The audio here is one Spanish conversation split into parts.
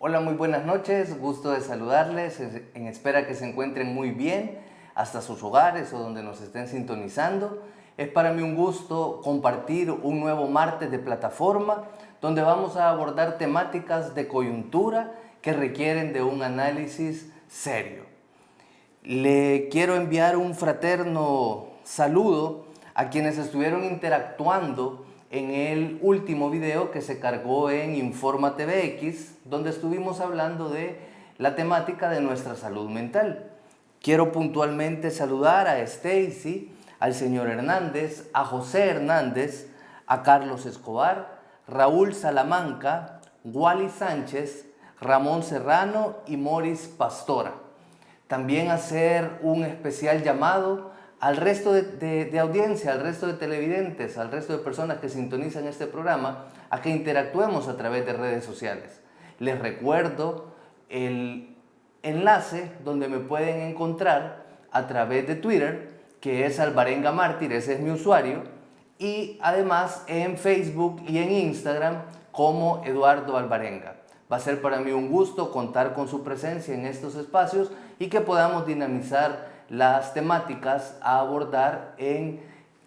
Hola, muy buenas noches, gusto de saludarles, en espera que se encuentren muy bien hasta sus hogares o donde nos estén sintonizando. Es para mí un gusto compartir un nuevo martes de plataforma donde vamos a abordar temáticas de coyuntura que requieren de un análisis serio. Le quiero enviar un fraterno saludo a quienes estuvieron interactuando en el último video que se cargó en Informa TVX, donde estuvimos hablando de la temática de nuestra salud mental. Quiero puntualmente saludar a Stacy, al señor Hernández, a José Hernández, a Carlos Escobar, Raúl Salamanca, Wally Sánchez, Ramón Serrano y Moris Pastora. También hacer un especial llamado al resto de audiencia, al resto de televidentes, al resto de personas que sintonizan este programa, a que interactuemos a través de redes sociales. Les recuerdo el enlace donde me pueden encontrar a través de Twitter, que es Alvarenga Mártir, ese es mi usuario, y además en Facebook y en Instagram como Eduardo Alvarenga. Va a ser para mí un gusto contar con su presencia en estos espacios y que podamos dinamizar las temáticas a abordar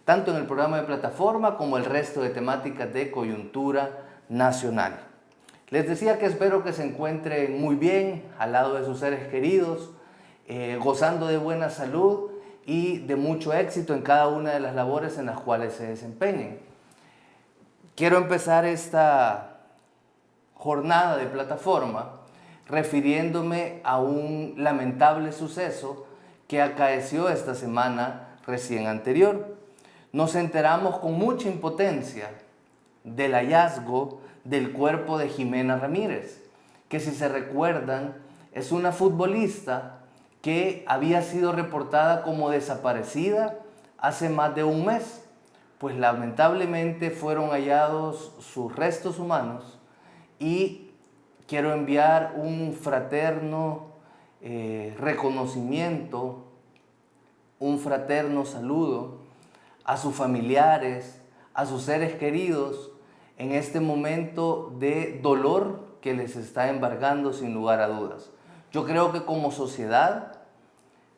tanto en el programa de plataforma como el resto de temáticas de coyuntura nacional. Les decía que espero que se encuentren muy bien al lado de sus seres queridos, gozando de buena salud y de mucho éxito en cada una de las labores en las cuales se desempeñen. Quiero empezar esta jornada de plataforma refiriéndome a un lamentable suceso que acaeció esta semana recién anterior. Nos enteramos con mucha impotencia del hallazgo del cuerpo de Jimena Ramírez, que si se recuerdan es una futbolista que había sido reportada como desaparecida hace más de un mes, pues lamentablemente fueron hallados sus restos humanos y quiero enviar un fraterno reconocimiento, un fraterno saludo a sus familiares, a sus seres queridos en este momento de dolor que les está embargando sin lugar a dudas. Yo creo que como sociedad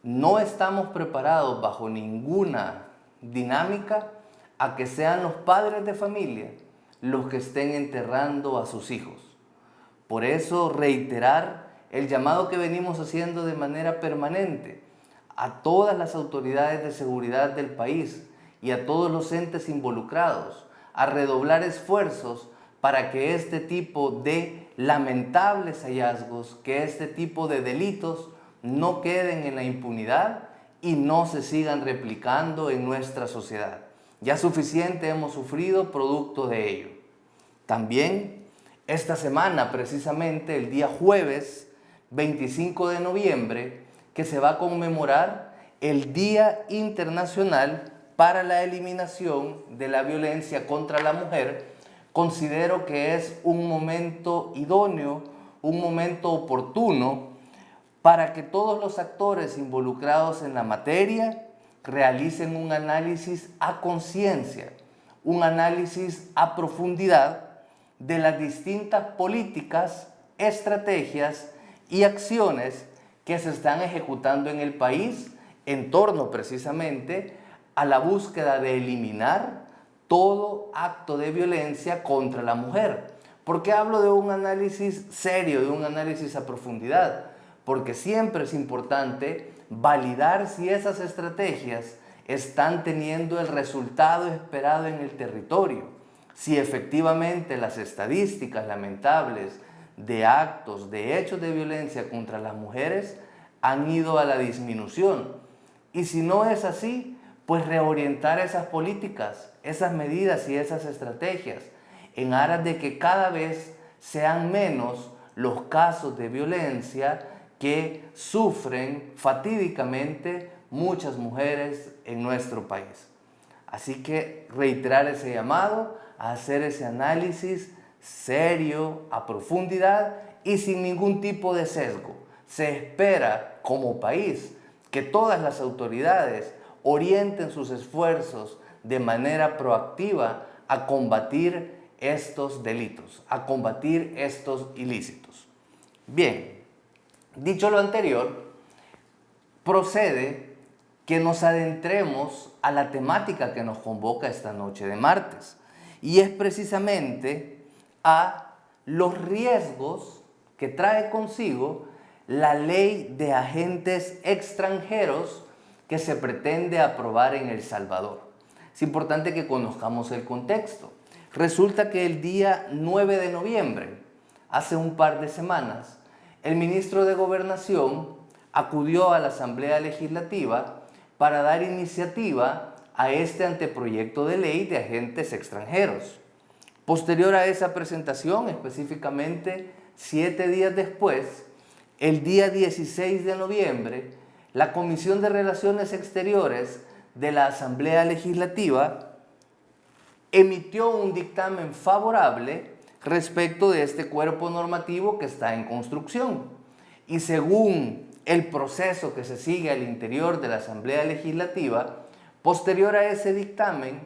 no estamos preparados bajo ninguna dinámica a que sean los padres de familia los que estén enterrando a sus hijos. Por eso reiterar el llamado que venimos haciendo de manera permanente a todas las autoridades de seguridad del país y a todos los entes involucrados a redoblar esfuerzos para que este tipo de lamentables hallazgos, que este tipo de delitos no queden en la impunidad y no se sigan replicando en nuestra sociedad. Ya suficiente hemos sufrido producto de ello. También esta semana, precisamente el día jueves 25 de noviembre, que se va a conmemorar el Día Internacional para la Eliminación de la Violencia contra la Mujer, considero que es un momento idóneo, un momento oportuno para que todos los actores involucrados en la materia realicen un análisis a conciencia, un análisis a profundidad de las distintas políticas, estrategias y acciones que se están ejecutando en el país en torno precisamente a la búsqueda de eliminar todo acto de violencia contra la mujer. ¿Por qué hablo de un análisis serio, de un análisis a profundidad? Porque siempre es importante validar si esas estrategias están teniendo el resultado esperado en el territorio, si efectivamente las estadísticas lamentables de actos, de hechos de violencia contra las mujeres han ido a la disminución. Y si no es así, pues reorientar esas políticas, esas medidas y esas estrategias en aras de que cada vez sean menos los casos de violencia que sufren fatídicamente muchas mujeres en nuestro país. Así que reiterar ese llamado a hacer ese análisis serio, a profundidad y sin ningún tipo de sesgo. Se espera como país que todas las autoridades orienten sus esfuerzos de manera proactiva a combatir estos delitos, a combatir estos ilícitos. Bien, dicho lo anterior, procede que nos adentremos a la temática que nos convoca esta noche de martes, y es precisamente a los riesgos que trae consigo la ley de agentes extranjeros que se pretende aprobar en El Salvador. Es importante que conozcamos el contexto. Resulta que el día 9 de noviembre, hace un par de semanas, el ministro de Gobernación acudió a la Asamblea Legislativa para dar iniciativa a este anteproyecto de ley de agentes extranjeros. Posterior a esa presentación, específicamente 7 días después, el día 16 de noviembre, la Comisión de Relaciones Exteriores de la Asamblea Legislativa emitió un dictamen favorable respecto de este cuerpo normativo que está en construcción. Y según el proceso que se sigue al interior de la Asamblea Legislativa, posterior a ese dictamen,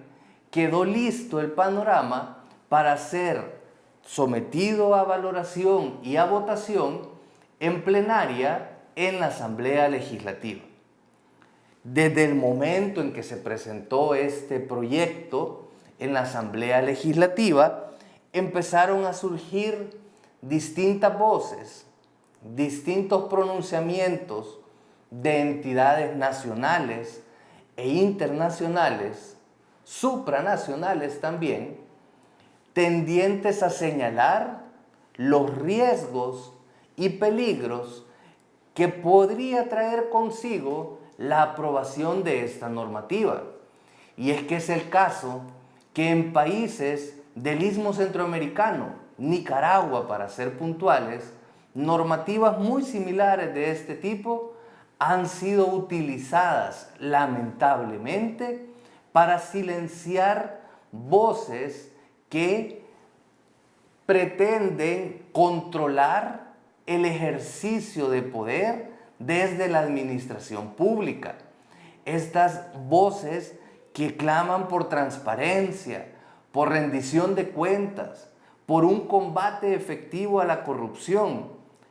quedó listo el panorama para ser sometido a valoración y a votación en plenaria en la Asamblea Legislativa. Desde el momento en que se presentó este proyecto en la Asamblea Legislativa, empezaron a surgir distintas voces, distintos pronunciamientos de entidades nacionales e internacionales, supranacionales también, tendientes a señalar los riesgos y peligros que podría traer consigo la aprobación de esta normativa. Y es que es el caso que en países del Istmo Centroamericano, Nicaragua para ser puntuales, normativas muy similares de este tipo han sido utilizadas lamentablemente para silenciar voces que pretenden controlar el ejercicio de poder desde la administración pública. Estas voces que claman por transparencia, por rendición de cuentas, por un combate efectivo a la corrupción.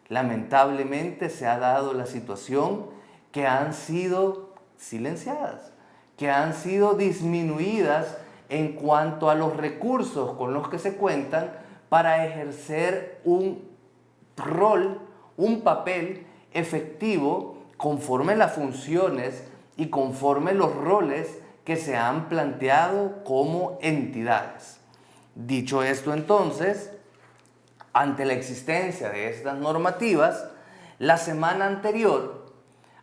Lamentablemente se ha dado la situación que han sido silenciadas, que han sido disminuidas en cuanto a los recursos con los que se cuentan para ejercer un rol, un papel efectivo conforme las funciones y conforme los roles que se han planteado como entidades. Dicho esto entonces, ante la existencia de estas normativas, la semana anterior,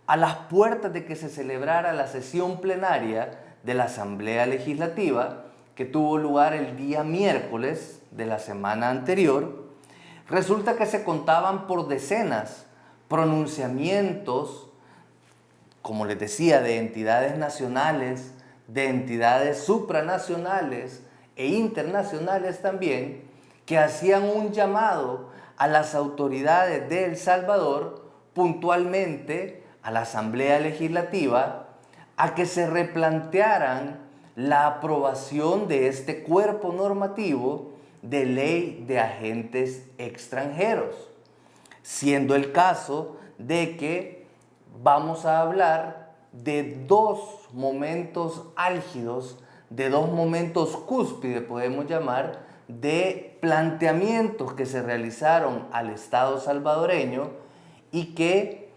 a las puertas de que se celebrara la sesión plenaria de la Asamblea Legislativa, que tuvo lugar el día miércoles de la semana anterior, resulta que se contaban por decenas pronunciamientos, como les decía, de entidades nacionales, de entidades supranacionales e internacionales también, que hacían un llamado a las autoridades de El Salvador, puntualmente a la Asamblea Legislativa, a que se replantearan la aprobación de este cuerpo normativo de ley de agentes extranjeros, siendo el caso de que vamos a hablar de dos momentos álgidos, de dos momentos cúspides, podemos llamar, de planteamientos que se realizaron al Estado salvadoreño y que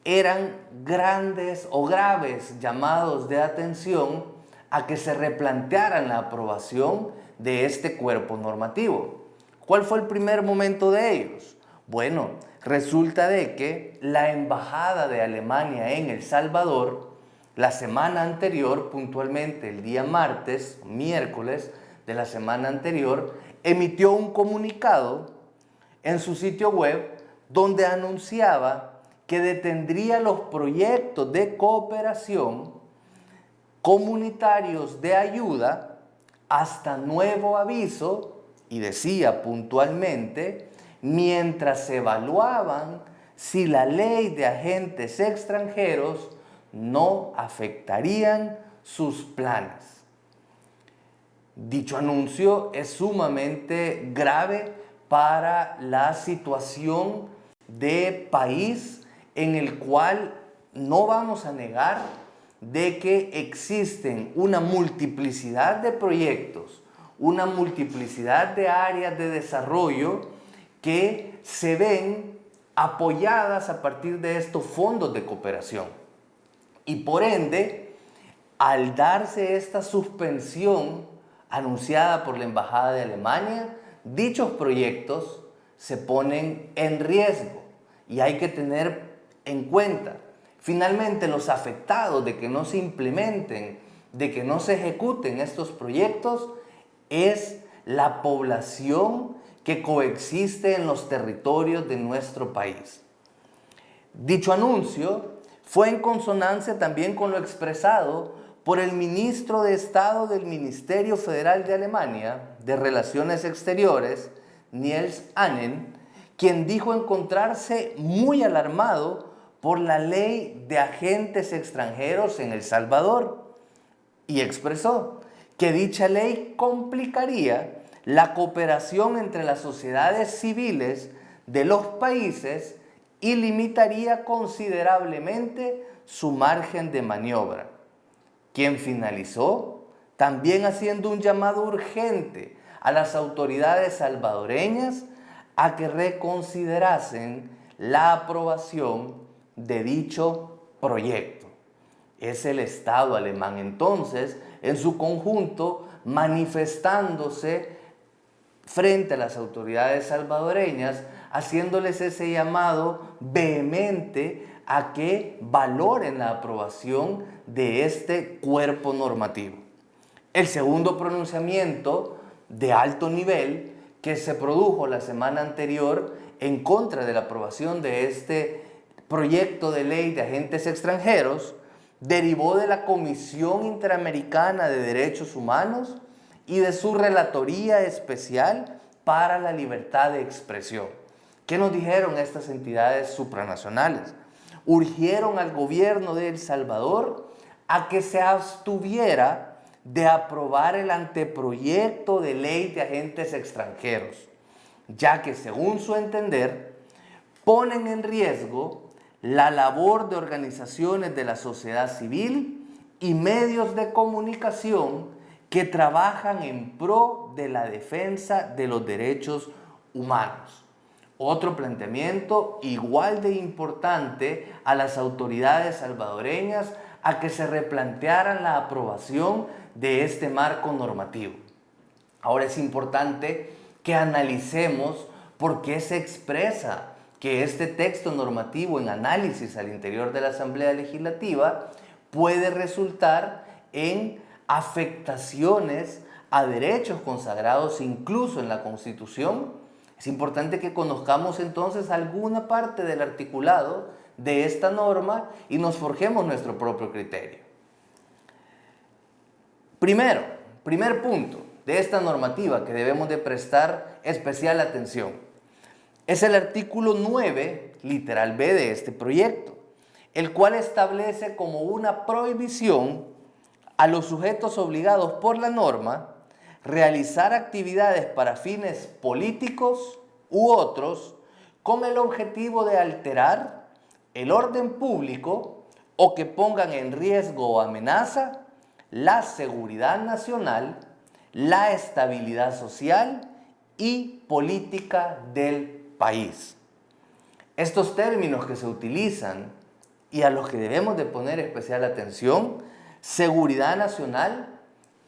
eran grandes o graves llamados de atención a que se replantearan la aprobación de este cuerpo normativo. ¿Cuál fue el primer momento de ellos? Bueno, resulta de que la Embajada de Alemania en El Salvador, la semana anterior, puntualmente el día martes, miércoles de la semana anterior, emitió un comunicado en su sitio web donde anunciaba que detendría los proyectos de cooperación comunitarios de ayuda hasta nuevo aviso, y decía puntualmente, mientras se evaluaban si la ley de agentes extranjeros no afectarían sus planes. Dicho anuncio es sumamente grave para la situación de país en el cual no vamos a negar de que existen una multiplicidad de proyectos, una multiplicidad de áreas de desarrollo que se ven apoyadas a partir de estos fondos de cooperación. Y por ende, al darse esta suspensión anunciada por la Embajada de Alemania, dichos proyectos se ponen en riesgo y hay que tener en cuenta. Finalmente, los afectados de que no se implementen, de que no se ejecuten estos proyectos, es la población que coexiste en los territorios de nuestro país. Dicho anuncio fue en consonancia también con lo expresado por el ministro de Estado del Ministerio Federal de Alemania de Relaciones Exteriores, Niels Annen, quien dijo encontrarse muy alarmado por la ley de agentes extranjeros en El Salvador y expresó que dicha ley complicaría la cooperación entre las sociedades civiles de los países y limitaría considerablemente su margen de maniobra, quien finalizó también haciendo un llamado urgente a las autoridades salvadoreñas a que reconsiderasen la aprobación de dicho proyecto. Es el Estado alemán entonces, en su conjunto, manifestándose frente a las autoridades salvadoreñas, haciéndoles ese llamado vehemente a que valoren la aprobación de este cuerpo normativo. El segundo pronunciamiento de alto nivel que se produjo la semana anterior en contra de la aprobación de este proyecto de ley de agentes extranjeros derivó de la Comisión Interamericana de Derechos Humanos y de su Relatoría Especial para la Libertad de Expresión. ¿Qué nos dijeron estas entidades supranacionales? Urgieron al gobierno de El Salvador a que se abstuviera de aprobar el anteproyecto de ley de agentes extranjeros, ya que según su entender, ponen en riesgo la labor de organizaciones de la sociedad civil y medios de comunicación que trabajan en pro de la defensa de los derechos humanos. Otro planteamiento igual de importante a las autoridades salvadoreñas a que se replantearan la aprobación de este marco normativo. Ahora es importante que analicemos por qué se expresa que este texto normativo en análisis al interior de la Asamblea Legislativa puede resultar en afectaciones a derechos consagrados incluso en la Constitución. Es importante que conozcamos entonces alguna parte del articulado de esta norma y nos forjemos nuestro propio criterio. Primer punto de esta normativa que debemos de prestar especial atención es el artículo 9, literal B de este proyecto, el cual establece como una prohibición a los sujetos obligados por la norma realizar actividades para fines políticos u otros con el objetivo de alterar el orden público o que pongan en riesgo o amenaza la seguridad nacional, la estabilidad social y política del país. Estos términos que se utilizan y a los que debemos de poner especial atención: seguridad nacional,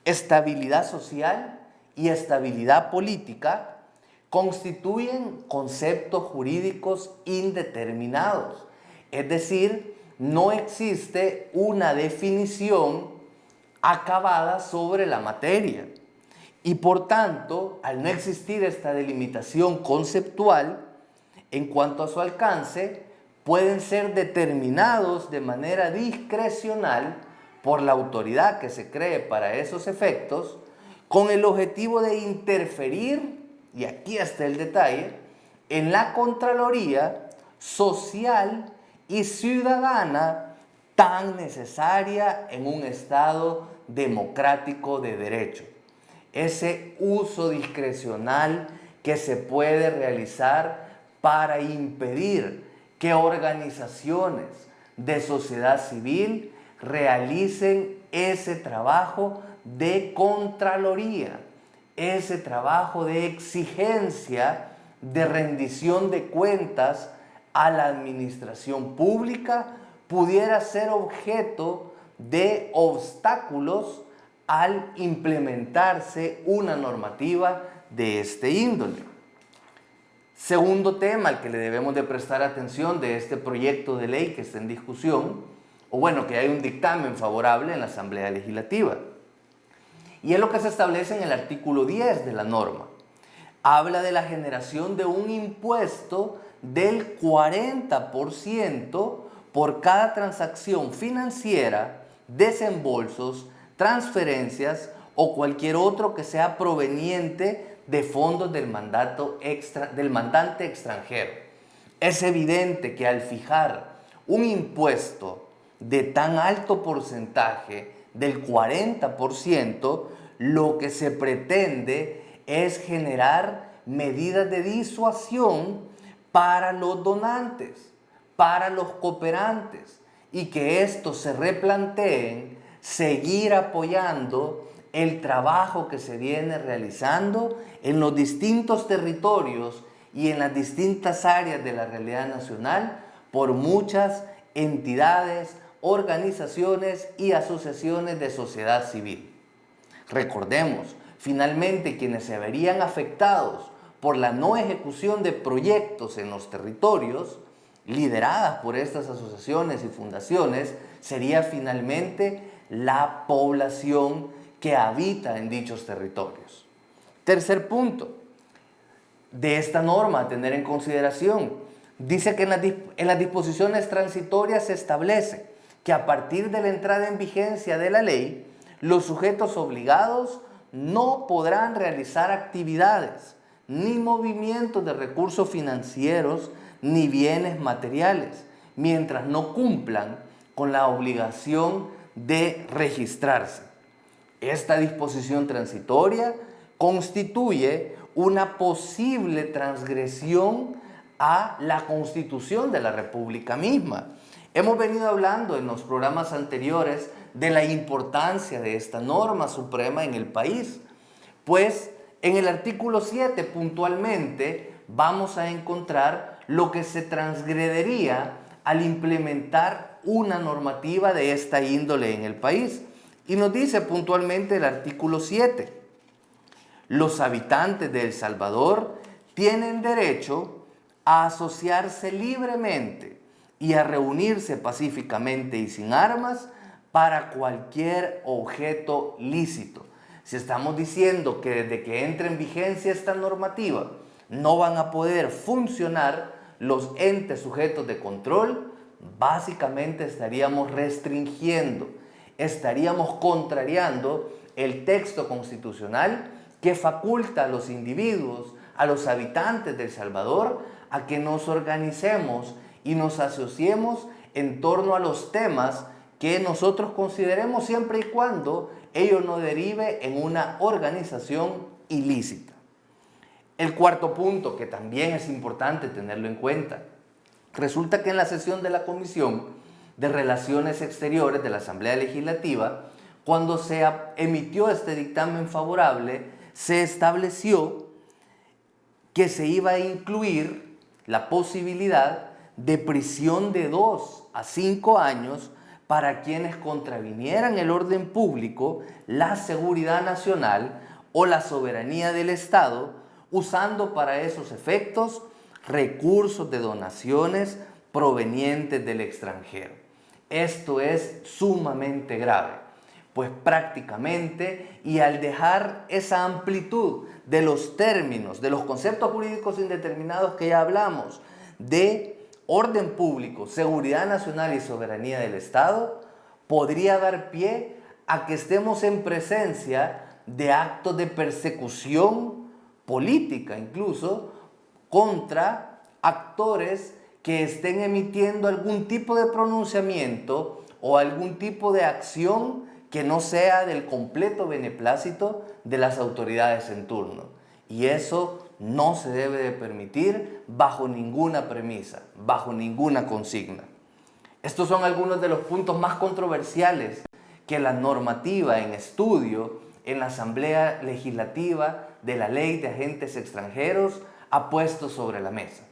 estabilidad social y estabilidad política, constituyen conceptos jurídicos indeterminados. Es decir, no existe una definición acabada sobre la materia. Y por tanto, al no existir esta delimitación conceptual, en cuanto a su alcance, pueden ser determinados de manera discrecional por la autoridad que se cree para esos efectos, con el objetivo de interferir, y aquí está el detalle, en la Contraloría social y ciudadana tan necesaria en un Estado democrático de derecho. Ese uso discrecional que se puede realizar para impedir que organizaciones de sociedad civil realicen ese trabajo de contraloría, ese trabajo de exigencia, de rendición de cuentas a la administración pública, pudiera ser objeto de obstáculos al implementarse una normativa de este índole. Segundo tema al que le debemos de prestar atención de este proyecto de ley que está en discusión, o bueno, que hay un dictamen favorable en la Asamblea Legislativa. Y es lo que se establece en el artículo 10 de la norma. Habla de la generación de un impuesto del 40% por cada transacción financiera, desembolsos, transferencias o cualquier otro que sea proveniente de fondos del mandante extranjero. Es evidente que al fijar un impuesto de tan alto porcentaje, del 40%, lo que se pretende es generar medidas de disuasión para los donantes, para los cooperantes, y que estos se replanteen seguir apoyando el trabajo que se viene realizando en los distintos territorios y en las distintas áreas de la realidad nacional por muchas entidades, organizaciones y asociaciones de sociedad civil. Recordemos, finalmente quienes se verían afectados por la no ejecución de proyectos en los territorios, lideradas por estas asociaciones y fundaciones, sería finalmente la población que habita en dichos territorios. Tercer punto de esta norma a tener en consideración, dice que en las disposiciones transitorias se establece que a partir de la entrada en vigencia de la ley, los sujetos obligados no podrán realizar actividades, ni movimientos de recursos financieros, ni bienes materiales, mientras no cumplan con la obligación de registrarse. Esta disposición transitoria constituye una posible transgresión a la Constitución de la República misma. Hemos venido hablando en los programas anteriores de la importancia de esta norma suprema en el país, pues en el artículo 7 puntualmente vamos a encontrar lo que se transgredería al implementar una normativa de esta índole en el país. Y nos dice puntualmente el artículo 7, los habitantes de El Salvador tienen derecho a asociarse libremente y a reunirse pacíficamente y sin armas para cualquier objeto lícito. Si estamos diciendo que desde que entre en vigencia esta normativa no van a poder funcionar los entes sujetos de control, básicamente estaríamos restringiendo, estaríamos contrariando el texto constitucional que faculta a los individuos, a los habitantes de El Salvador, a que nos organicemos y nos asociemos en torno a los temas que nosotros consideremos siempre y cuando ello no derive en una organización ilícita. El cuarto punto, que también es importante tenerlo en cuenta, resulta que en la sesión de la Comisión de Relaciones Exteriores de la Asamblea Legislativa, cuando se emitió este dictamen favorable, se estableció que se iba a incluir la posibilidad de prisión de 2 a 5 años para quienes contravinieran el orden público, la seguridad nacional o la soberanía del Estado, usando para esos efectos recursos de donaciones provenientes del extranjero. Esto es sumamente grave, pues prácticamente, y al dejar esa amplitud de los términos, de los conceptos jurídicos indeterminados que ya hablamos, de orden público, seguridad nacional y soberanía del Estado, podría dar pie a que estemos en presencia de actos de persecución política, incluso contra actores que estén emitiendo algún tipo de pronunciamiento o algún tipo de acción que no sea del completo beneplácito de las autoridades en turno. Y eso no se debe de permitir bajo ninguna premisa, bajo ninguna consigna. Estos son algunos de los puntos más controversiales que la normativa en estudio en la Asamblea Legislativa de la Ley de Agentes Extranjeros ha puesto sobre la mesa.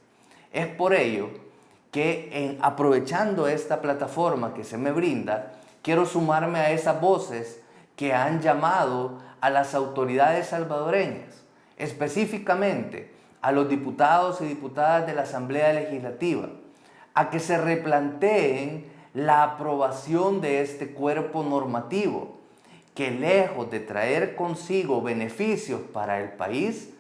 Es por ello que aprovechando esta plataforma que se me brinda, quiero sumarme a esas voces que han llamado a las autoridades salvadoreñas, específicamente a los diputados y diputadas de la Asamblea Legislativa, a que se replanteen la aprobación de este cuerpo normativo, que lejos de traer consigo beneficios para el país,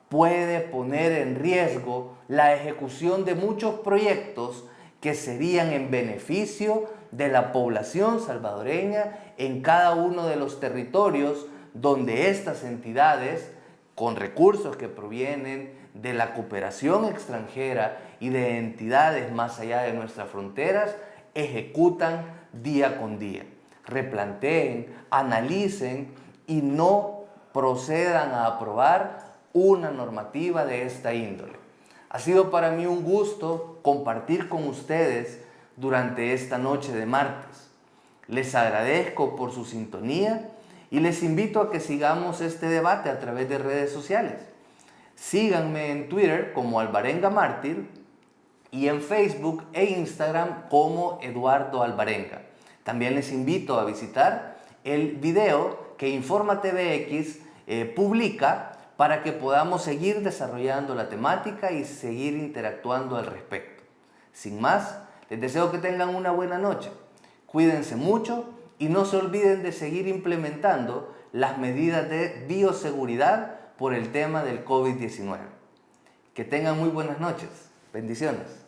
puede poner en riesgo la ejecución de muchos proyectos que serían en beneficio de la población salvadoreña en cada uno de los territorios donde estas entidades, con recursos que provienen de la cooperación extranjera y de entidades más allá de nuestras fronteras, ejecutan día con día. Replanteen, analicen y no procedan a aprobar una normativa de esta índole. Ha sido para mí un gusto compartir con ustedes durante esta noche de martes. Les agradezco por su sintonía y les invito a que sigamos este debate a través de redes sociales. Síganme en Twitter como Alvarenga Mártir y en Facebook e Instagram como Eduardo Alvarenga. También les invito a visitar el video que Informa TVX publica para que podamos seguir desarrollando la temática y seguir interactuando al respecto. Sin más, les deseo que tengan una buena noche. Cuídense mucho y no se olviden de seguir implementando las medidas de bioseguridad por el tema del COVID-19. Que tengan muy buenas noches. Bendiciones.